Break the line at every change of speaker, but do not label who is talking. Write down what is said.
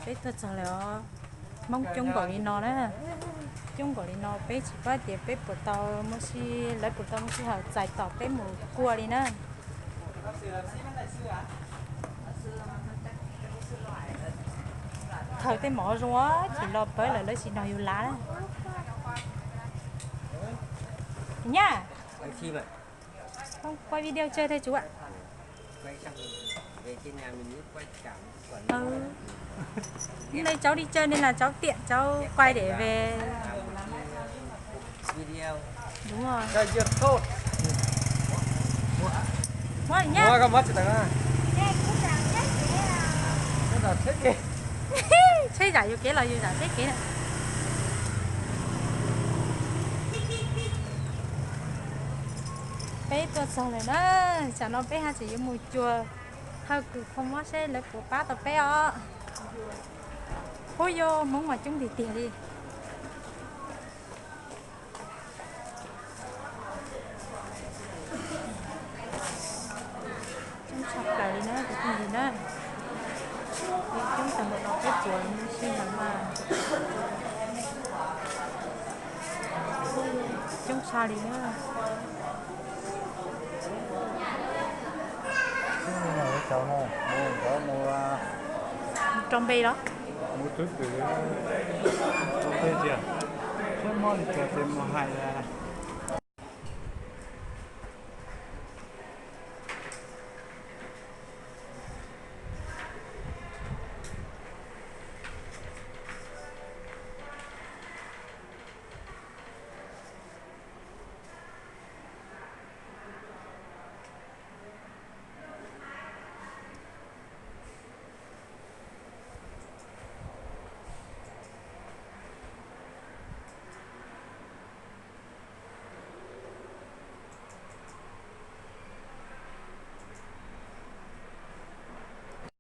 bé tôi chờ là mong chung gọi đi nó đó chung gọi đi nó bé chỉ có tiền bé bữa tàu mới xí lấy bữa tàu mới xí họ giải tàu bé một cua đi nữa thời tới mỏ rồi chỉ lo tới là lấy xí nào yêu lá đó nha không quay video chơi thôi chú ạ.
Quay xong về trên nhà mình quay cảm
hôm nay cháu đi chơi nên là cháu tiện cháu quay để về
video.
Đúng rồi.
Rồi dược tốt.
Mua đi nhá.
Mua cái mất rồi ta. Cái là thế kì.
Chơi giải vô kế là vô giải thế kế này. Bé tôi sau này đó, chả nó bé ha chỉ với mùi chua. thôi cứ không có xe lấy của ba tập bé ọ hối vô muốn mà chúng thì tiền đi chúng sắp lại đi nữa thì không gì nữa thì chúng ta một đọc cái chuột xin làm mà chúng sao đi nữa
cái này cháu này mua có mua
trong bì đó
mua trước từ trong đây chưa chứ mua thì cho thêm mua hai